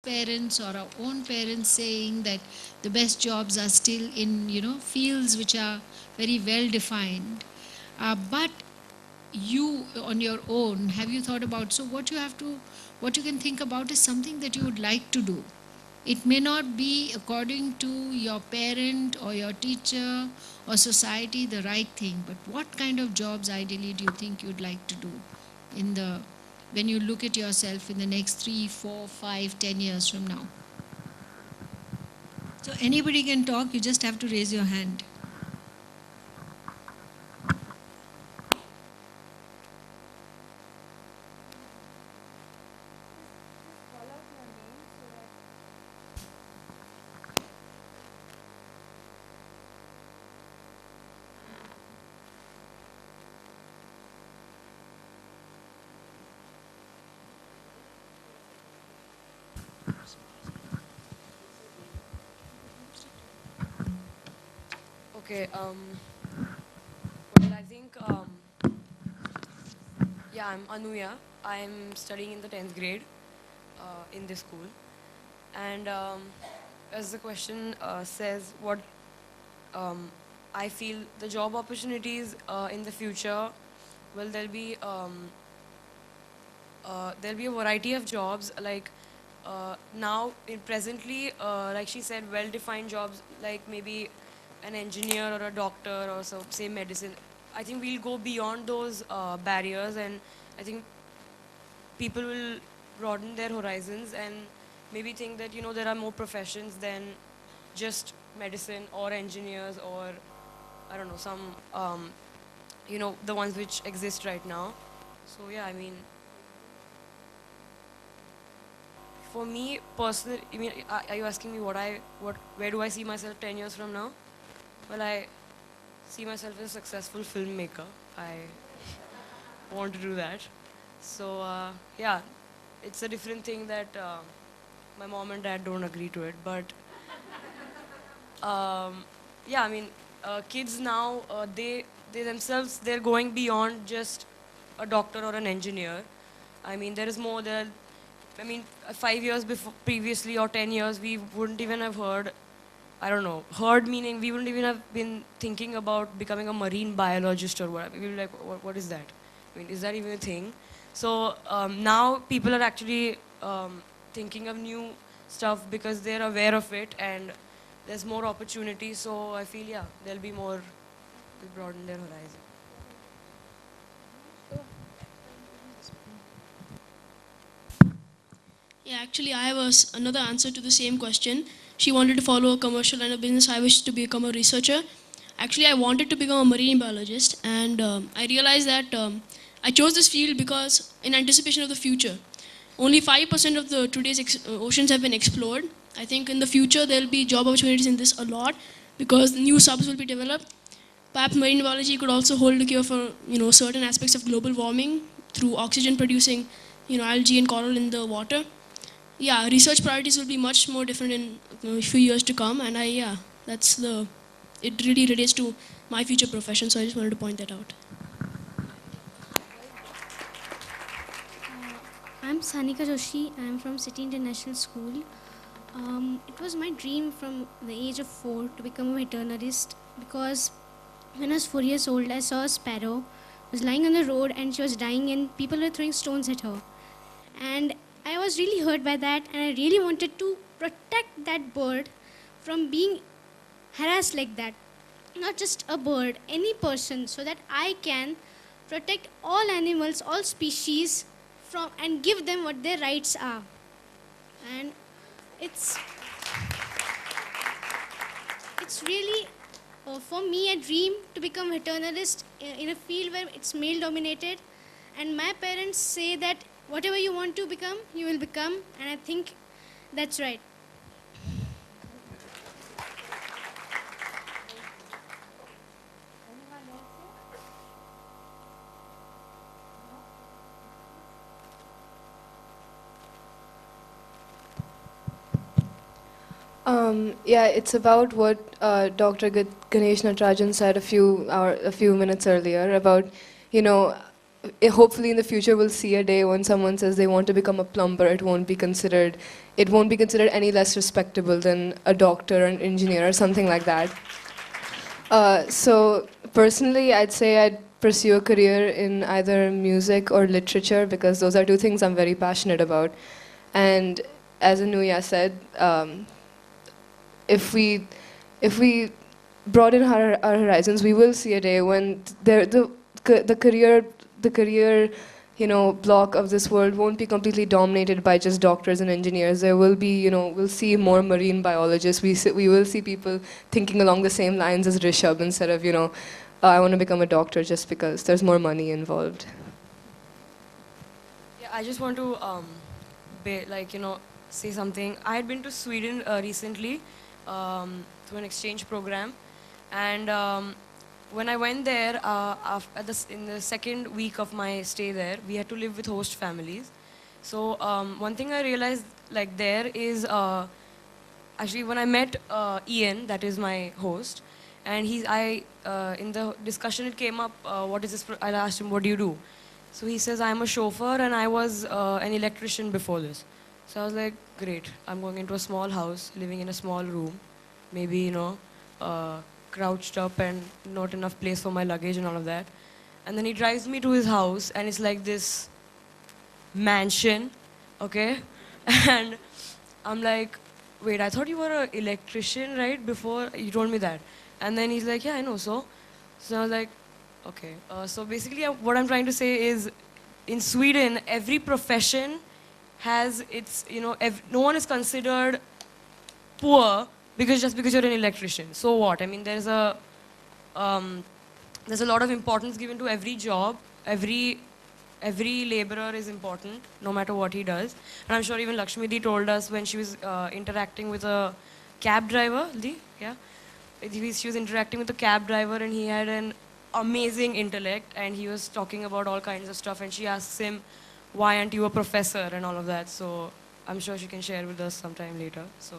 parents or our own parents saying that the best jobs are still in, fields which are very well defined. But you on your own, have you thought about, so what you can think about is something that you would like to do. It may not be according to your parent or your teacher or society the right thing, but what kind of jobs ideally do you think you'd like to do in the when you look at yourself in the next 3, 4, 5, 10 years from now? So anybody can talk, you just have to raise your hand. Okay, well, I think, yeah, I'm Anuya. I'm studying in the 10th grade in this school. And as the question says, what I feel the job opportunities in the future, well, there'll be a variety of jobs. Like now, presently, like she said, well-defined jobs, like maybe an engineer or a doctor or so, say medicine. I think we'll go beyond those barriers, and I think people will broaden their horizons and maybe think that there are more professions than just medicine or engineers or I don't know some the ones which exist right now. So yeah, I mean, for me personally, I mean, are you asking me where do I see myself 10 years from now? Well, I see myself as a successful filmmaker. I want to do that. So yeah, it's a different thing that my mom and dad don't agree to it. But yeah, I mean, kids now they themselves they're going beyond just a doctor or an engineer. I mean, there is more there. I mean, 5 years before, previously or 10 years, we wouldn't even have heard. I don't know. Heard meaning we wouldn't even have been thinking about becoming a marine biologist or whatever. We were like, what is that? I mean, is that even a thing? So now people are actually thinking of new stuff because they're aware of it and there's more opportunity. So I feel, yeah, there'll be more to broaden their horizon. Yeah, actually, I have another answer to the same question. She wanted to follow a commercial line of business. I wished to become a researcher. Actually, I wanted to become a marine biologist, and I realized that I chose this field because, in anticipation of the future, only 5% of the today's oceans have been explored. I think in the future there will be job opportunities in this a lot because new subs will be developed. Perhaps marine biology could also hold the cure for certain aspects of global warming through oxygen producing algae and coral in the water. Yeah, research priorities will be much more different in a few years to come, and that's the it really relates to my future profession, so I just wanted to point that out. I'm Sanika Joshi. I'm from City International School. It was my dream from the age of 4 to become a veterinarist because when I was 4 years old, I saw a sparrow was lying on the road and she was dying and people were throwing stones at her. And I was really hurt by that and I really wanted to protect that bird from being harassed like that. Not just a bird, any person, so that I can protect all animals, all species from and give them what their rights are. And it's it's really for me a dream to become a veterinarist in a field where it's male dominated, and my parents say that whatever you want to become you will become, and I think that's right. Yeah, it's about what Dr. Ganesh Natarajan said a few minutes earlier about, you know, hopefully in the future we'll see a day when someone says they want to become a plumber, it won't be considered any less respectable than a doctor or an engineer or something like that. So personally, I'd say I'd pursue a career in either music or literature because those are two things I'm very passionate about. And as Anuya said, if we broaden our horizons, we will see a day when the career block of this world won't be completely dominated by just doctors and engineers. There will be, we'll see more marine biologists. We will see people thinking along the same lines as Rishabh instead of, I want to become a doctor just because there's more money involved. Yeah, I just want to say something. I had been to Sweden recently to an exchange program, and when I went there, in the second week of my stay there, we had to live with host families. So one thing I realized there is actually when I met Ian, that is my host, and in the discussion it came up, what is this? I asked him, what do you do? So he says, I'm a chauffeur and I was an electrician before this. So I was like, great, I'm going into a small house, living in a small room, maybe, crouched up and not enough place for my luggage and all of that. And then he drives me to his house and it's like this mansion, okay? And I'm like, wait, I thought you were an electrician, right? Before you told me that. And then he's like, yeah, I know so. So I was like, okay. So basically what I'm trying to say is in Sweden, every profession has its, no one is considered poor just because you're an electrician. So what? I mean, there's a lot of importance given to every job. Every laborer is important, no matter what he does. And I'm sure even Lakshmidi told us when she was interacting with a cab driver, yeah? She was interacting with a cab driver and he had an amazing intellect and he was talking about all kinds of stuff and she asks him, why aren't you a professor and all of that. So I'm sure she can share with us sometime later. So.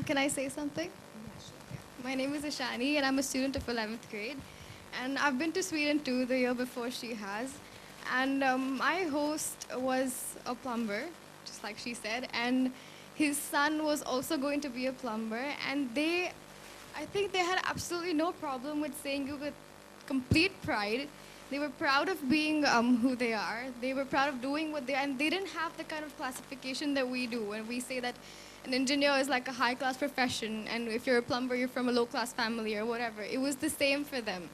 Can I say something? My name is Ishani and I'm a student of 11th grade. And I've been to Sweden too the year before she has. And my host was a plumber, just like she said. And his son was also going to be a plumber. And I think they had absolutely no problem with saying it with complete pride. They were proud of being who they are. They were proud of doing what they are. And they didn't have the kind of classification that we do when we say that an engineer is like a high-class profession, and if you're a plumber, you're from a low-class family or whatever. It was the same for them.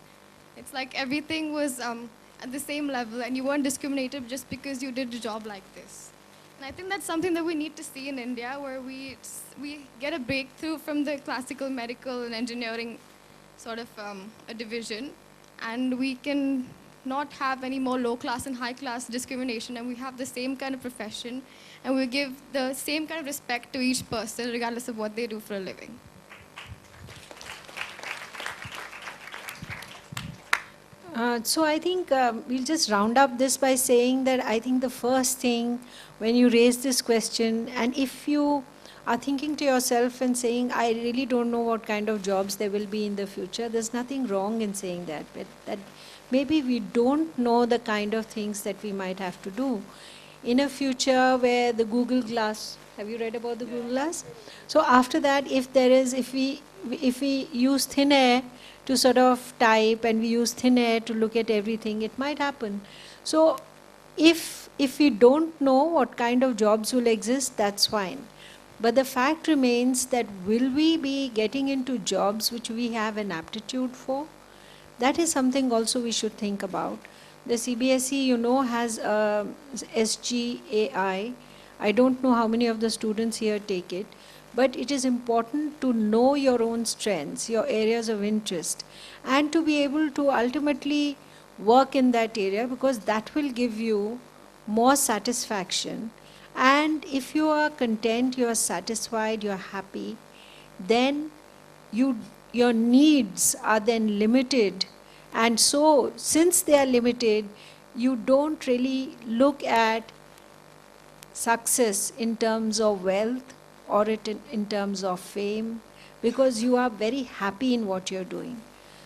It's like everything was at the same level, and you weren't discriminated just because you did a job like this. And I think that's something that we need to see in India, where we get a breakthrough from the classical, medical, and engineering sort of a division, and we can not have any more low-class and high-class discrimination, and we have the same kind of profession, and we give the same kind of respect to each person, regardless of what they do for a living. So I think we'll just round up this by saying that I think the first thing when you raise this question, and if you are thinking to yourself and saying, I really don't know what kind of jobs there will be in the future, there's nothing wrong in saying that, but that maybe we don't know the kind of things that we might have to do in a future where the Google Glass, have you read about the Google Glass? So after that, if we use thin air to sort of type and we use thin air to look at everything, it might happen. So if we don't know what kind of jobs will exist, that's fine. But the fact remains that will we be getting into jobs which we have an aptitude for? That is something also we should think about. The CBSE, has SGAI. I don't know how many of the students here take it, but it is important to know your own strengths, your areas of interest, and to be able to ultimately work in that area, because that will give you more satisfaction. And if you are content, you are satisfied, you are happy, then your needs are then limited. And so, since they are limited, you don't really look at success in terms of wealth or in terms of fame, because you are very happy in what you're doing.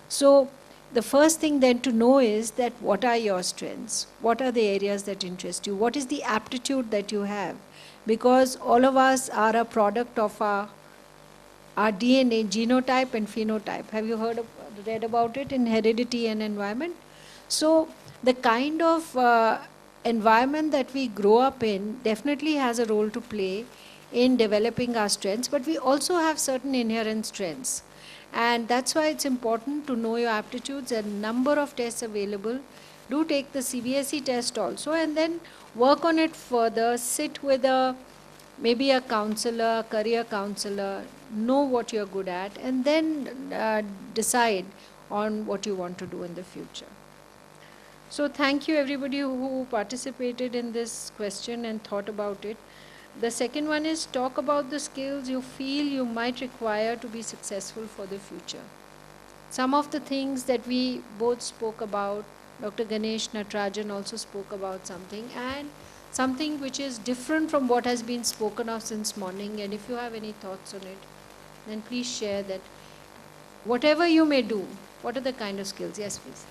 So the first thing then to know is that what are your strengths? What are the areas that interest you? What is the aptitude that you have? Because all of us are a product of our DNA, genotype and phenotype. Have you read about it in Heredity and Environment? So the kind of environment that we grow up in definitely has a role to play in developing our strengths, but we also have certain inherent strengths. And that's why it's important to know your aptitudes. A number of tests available. Do take the CBSE test also, and then work on it further. Sit with maybe a counselor, career counselor, know what you're good at, and then decide on what you want to do in the future. So thank you everybody who participated in this question and thought about it. The second one is talk about the skills you feel you might require to be successful for the future. Some of the things that we both spoke about, Dr. Ganesh Natarajan also spoke about something, and something which is different from what has been spoken of since morning, and if you have any thoughts on it, then please share that. Whatever you may do, what are the kind of skills? Yes, please.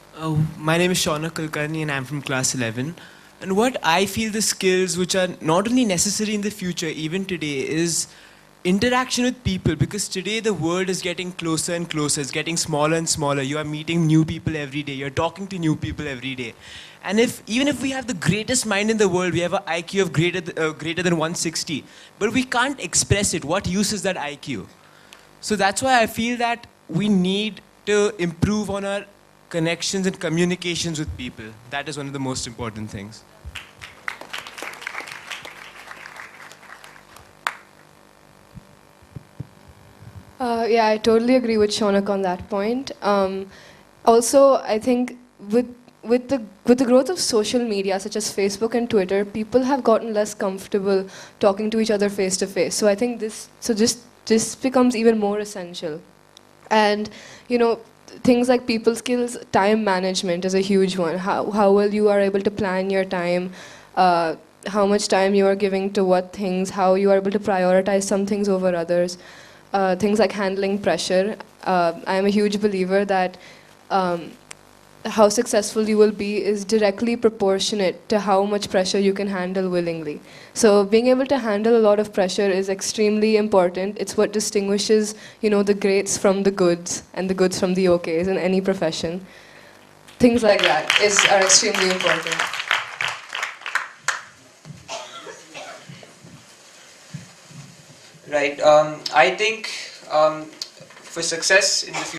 My name is Shaunak Kulkarni and I'm from class 11. And what I feel the skills which are not only necessary in the future, even today, is interaction with people, because today the world is getting closer and closer, it's getting smaller and smaller. You are meeting new people every day, you're talking to new people every day. And even if we have the greatest mind in the world, we have an IQ of greater than 160, but we can't express it. What use is that IQ? So that's why I feel that we need to improve on our connections and communications with people. That is one of the most important things. Yeah, I totally agree with Shaunak on that point. Also, I think with the growth of social media such as Facebook and Twitter, people have gotten less comfortable talking to each other face to face. So I think this becomes even more essential. And things like people skills, time management is a huge one. How well you are able to plan your time, how much time you are giving to what things, how you are able to prioritize some things over others. Things like handling pressure. I am a huge believer that how successful you will be is directly proportionate to how much pressure you can handle willingly. So being able to handle a lot of pressure is extremely important. It's what distinguishes, the greats from the goods and the goods from the okays in any profession. Things like that are extremely important. Right. I think for success in the future,